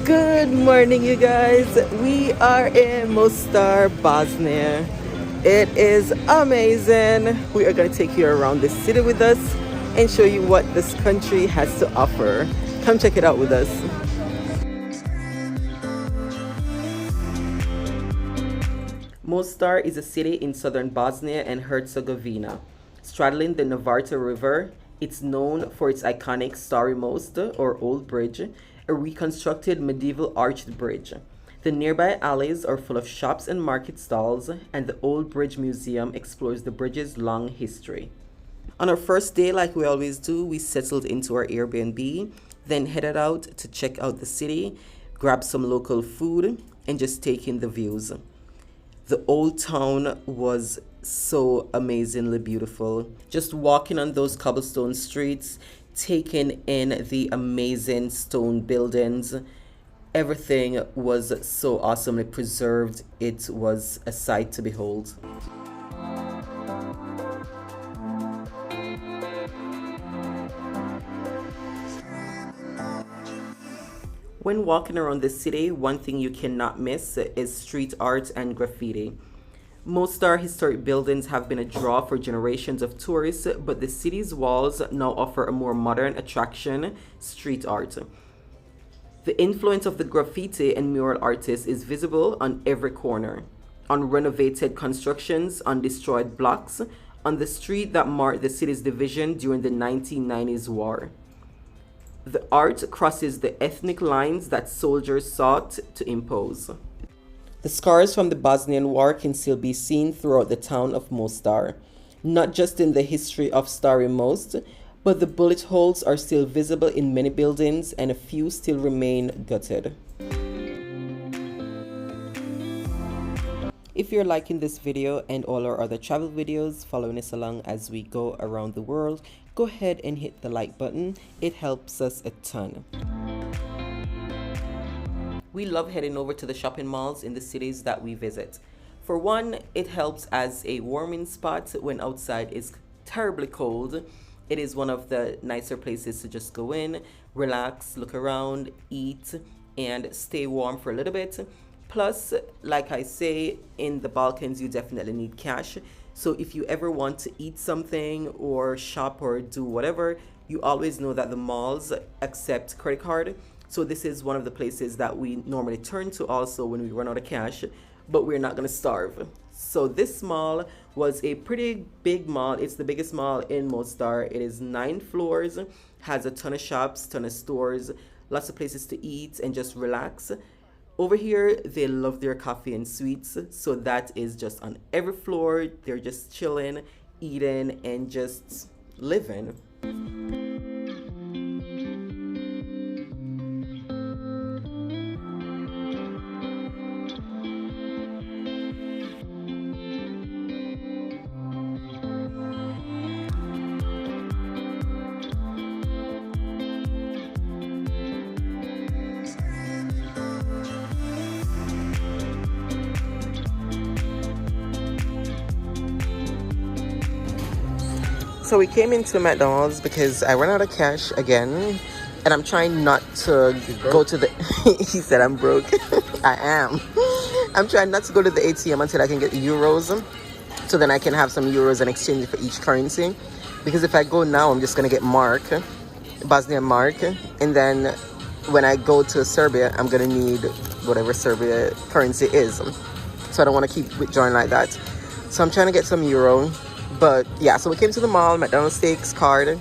Good morning, you guys. We are in Mostar, Bosnia. It is amazing. We are going to take you around the city with us and show you what this country has to offer. Come check it out with us. Mostar is a city in southern Bosnia and Herzegovina. Straddling the Nevarta River, it's known for its iconic Starry Most, or Old Bridge, a reconstructed medieval arched bridge. The nearby alleys are full of shops and market stalls, and the Old Bridge Museum explores the bridge's long history. On our first day, like we always do, we settled into our Airbnb, then headed out to check out the city, grab some local food, and just take in the views. The old town was so amazingly beautiful. Just walking on those cobblestone streets, taking in the amazing stone buildings. Everything was so awesomely preserved. It was a sight to behold. When walking around the city, one thing you cannot miss is street art and graffiti. Mostar historic buildings have been a draw for generations of tourists, but the city's walls now offer a more modern attraction, street art. The influence of the graffiti and mural artists is visible on every corner, on renovated constructions, on destroyed blocks, on the street that marked the city's division during the 1990s war. The art crosses the ethnic lines that soldiers sought to impose. The scars from the Bosnian War can still be seen throughout the town of Mostar, not just in the history of Stary Most, but the bullet holes are still visible in many buildings and a few still remain gutted. If you're liking this video and all our other travel videos, following us along as we go around the world, go ahead and hit the like button. It helps us a ton. We love heading over to the shopping malls in the cities that we visit. For one, it helps as a warming spot when outside is terribly cold. It is one of the nicer places to just go in, relax, look around, eat, and stay warm for a little bit. Plus, like I say, in the Balkans, you definitely need cash. So if you ever want to eat something or shop or do whatever, you always know that the malls accept credit card. So this is one of the places that we normally turn to also when we run out of cash, but we're not going to starve. So this mall was a pretty big mall. It's the biggest mall in Mostar. It is 9 floors, has a ton of shops, ton of stores, lots of places to eat and just relax. Over here, they love their coffee and sweets, so that is just on every floor. They're just chilling, eating, and just living. So we came into McDonald's because I ran out of cash again, and I'm trying not to go to the he said I'm broke. I am. I'm trying not to go to the ATM until I can get euros, so then I can have some euros and exchange it for each currency, because if I go now I'm just gonna get mark, Bosnian mark, and then when I go to Serbia I'm gonna need whatever Serbia currency is, so I don't want to keep withdrawing like that. So I'm trying to get some euro. But yeah, so we came to the mall, McDonald's steaks card.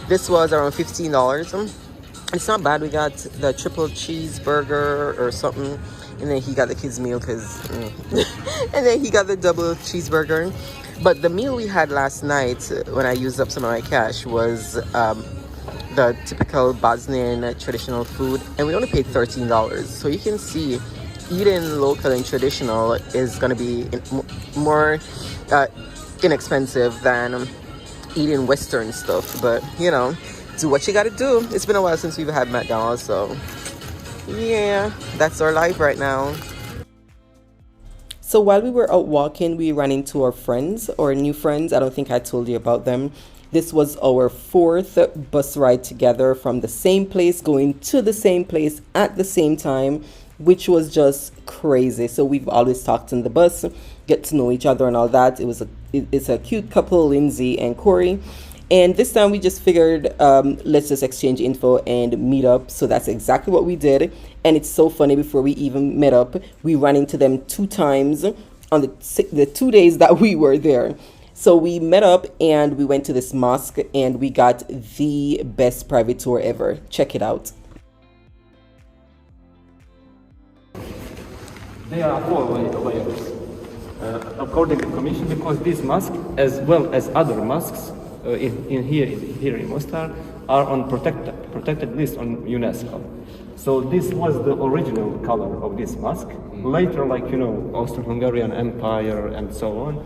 This was around $15. It's not bad. We got the triple cheeseburger or something, and then he got the kids meal and then he got the double cheeseburger. But the meal we had last night when I used up some of my cash was the typical Bosnian traditional food, and we only paid $13. So you can see eating local and traditional is going to be more inexpensive than eating Western stuff, but you know, do what you gotta do. It's been a while since we've had McDonald's, so yeah, that's our life right now. So while we were out walking, we ran into our friends or new friends. I don't think I told you about them. This was our fourth bus ride together from the same place, going to the same place at the same time, which was just crazy. So we've always talked in the bus, get to know each other and all that. It's a cute couple, Lindsay and Corey. And this time we just figured, let's just exchange info and meet up. So that's exactly what we did. And it's so funny, before we even met up, we ran into them 2 times on the 2 days that we were there. So we met up and we went to this mosque and we got the best private tour ever. Check it out. There are 4 layers, according to the Commission, because this mosque, as well as other mosques here in Mostar, are on protected list on UNESCO. So this was the original color of this mosque. Later, like Austro-Hungarian Empire and so on,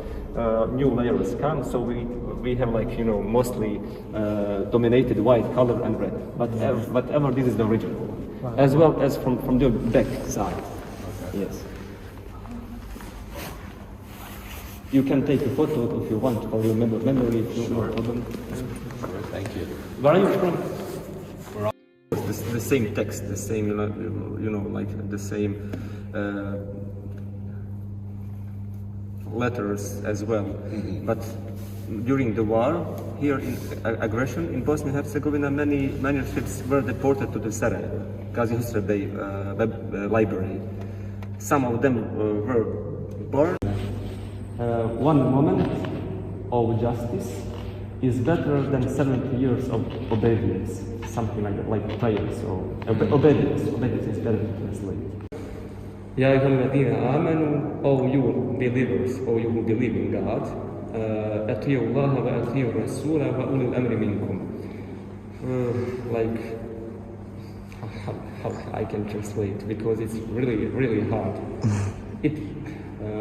new layers come. So we have mostly dominated white color and red. But whatever, this is the original one, as well as from the back side. Yes. You can take a photo if you want for your memory. Sure. Thank you. Where are you from? The same text, the same, like the same letters as well. Mm-hmm. But during the war, here in aggression in Bosnia and Herzegovina, many manuscripts were deported to the Sarajevo, Gazi Husrev Bey library. Some of them were burned. One moment of justice is better than 70 years of obedience. Something like that, like prayers or obedience. Obedience is better to translate. Ya ayyuhalladhina amanu, O you believers, O you who believe in God, atiyu Allah wa atiyu Rasula wa ulil amri minkum. Like, how I can translate, because it's really hard.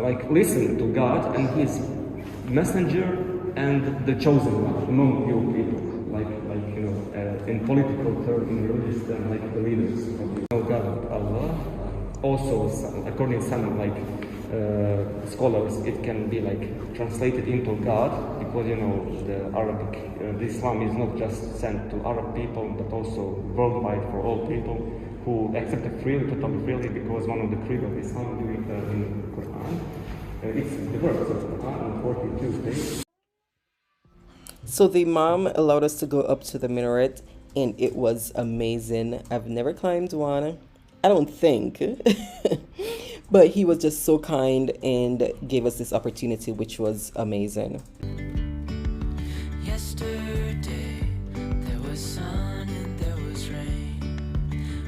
Like, listen to God and His messenger and the chosen one among you people. In political terms, in religious terms, like the leaders of God, Allah. Also, according to some scholars, it can be translated into God, because the Arabic, Islam is not just sent to Arab people, but also worldwide for all people who accept it freely, totally freely, because one of the creed of Islam in the Quran, it's the verse of the Quran on 40 Tuesdays. So the imam allowed us to go up to the minaret, and it was amazing. I've never climbed one, I don't think, but he was just so kind and gave us this opportunity, which was amazing. Yesterday there was sun and there was rain,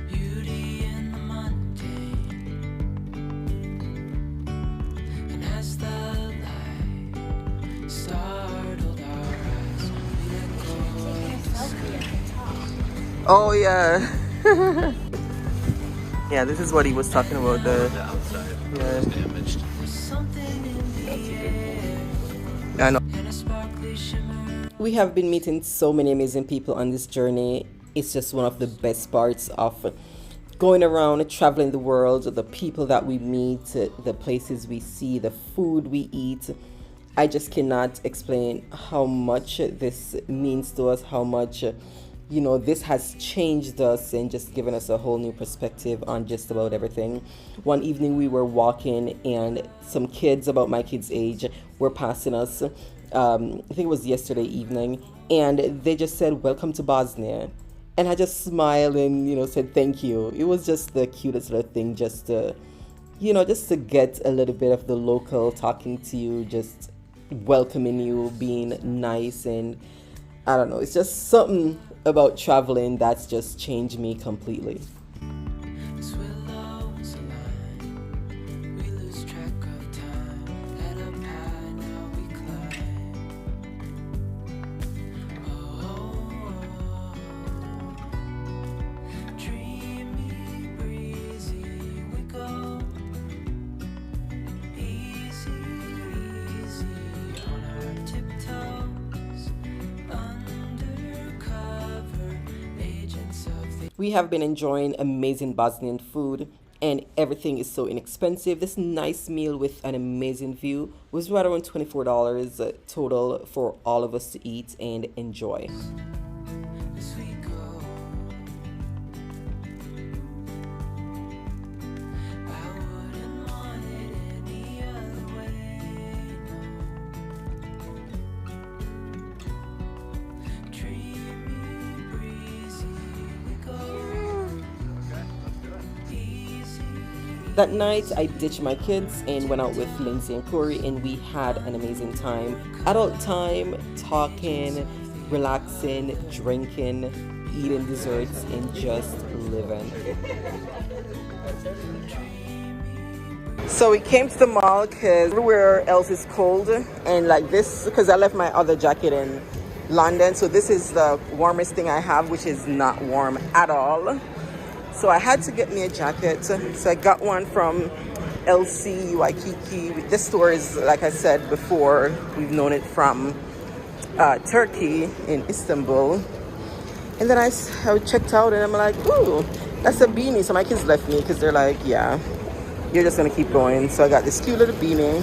beauty in the mundane, and as the light startled our eyes, we let go of the sky. Oh yeah. Yeah, this is what he was talking about. The outside yeah. was damaged. There's something in the air, I know. and a sparkly shimmer. We have been meeting so many amazing people on this journey. It's just one of the best parts of going around, traveling the world, the people that we meet, the places we see, the food we eat. I just cannot explain how much this means to us, how much this has changed us and just given us a whole new perspective on just about everything. One evening we were walking and some kids about my kids' age were passing us. I think it was yesterday evening, and they just said, "Welcome to Bosnia." And I just smiled and, said thank you. It was just the cutest little thing, just to get a little bit of the local talking to you, just welcoming you, being nice. And I don't know, it's just something about traveling that's just changed me completely. As willows align, we lose track of time. Head up high, now we climb. Oh, dreamy, breezy, we go. Easy, easy on our tiptoes. Undercover agents of the. We have been enjoying amazing Bosnian food. and everything is so inexpensive. This nice meal with an amazing view was right around $24 total for all of us to eat and enjoy. as we go. I wouldn't want it any other way, no. Dreamy, breezy, we go. Easy. That night, I ditched my kids and went out with Lindsay and Corey, and we had an amazing time. Adult time, talking, relaxing, drinking, eating desserts, and just living. So we came to the mall because everywhere else is cold, and like this, because I left my other jacket in London, so this is the warmest thing I have, which is not warm at all. So I had to get me a jacket. So I got one from LC Waikiki. This store is, like I said before, we've known it from Turkey in Istanbul. And then I checked out and I'm like, ooh, that's a beanie. So my kids left me because they're like, yeah, you're just gonna keep going. So I got this cute little beanie.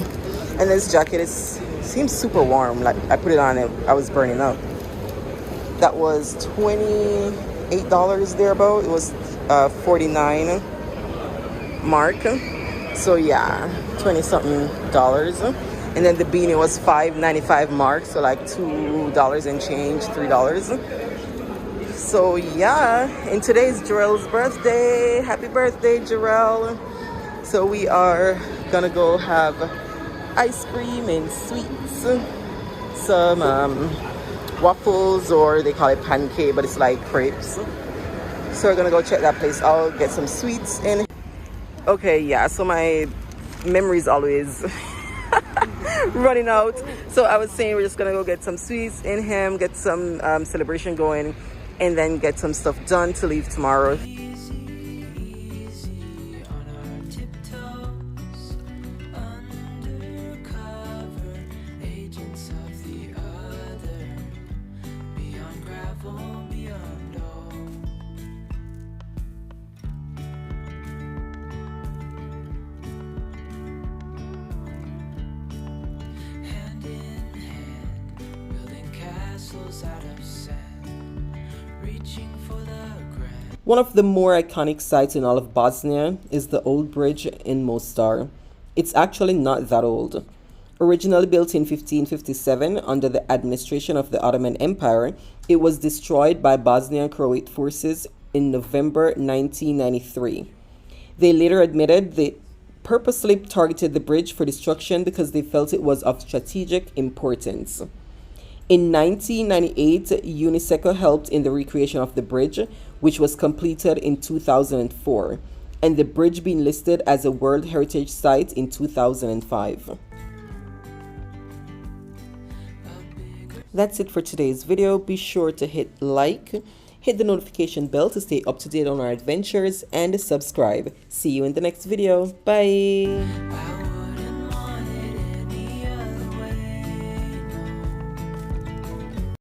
And this jacket seems super warm. Like I put it on and I was burning up. That was $28 thereabout. It was 49 mark, so yeah, 20 something dollars. And then the beanie was $5.95 mark, so like $2 and change, $3. So yeah, and today's Jarrell's birthday. Happy birthday, Jarrell. So we are gonna go have ice cream and sweets, some waffles, or they call it pancake, but it's like crepes. So we're gonna go check that place out, get some sweets in. Okay, yeah, so my memory's always running out. So I was saying we're just gonna go get some sweets in him, get some celebration going, and then get some stuff done to leave tomorrow. Easy on our tiptoes, undercover agents of the other, beyond gravel, beyond all. Hand in hand, building castles out of sand, reaching for the grand. One of the more iconic sites in all of Bosnia is the old bridge in Mostar. It's actually not that old. Originally built in 1557 under the administration of the Ottoman Empire, it was destroyed by Bosnian Croat forces in November 1993. They later admitted they purposely targeted the bridge for destruction because they felt it was of strategic importance. In 1998, UNESCO helped in the recreation of the bridge, which was completed in 2004, and the bridge being listed as a World Heritage Site in 2005. That's it for today's video. Be sure to hit like, hit the notification bell to stay up to date on our adventures, and subscribe. See you in the next video. Bye!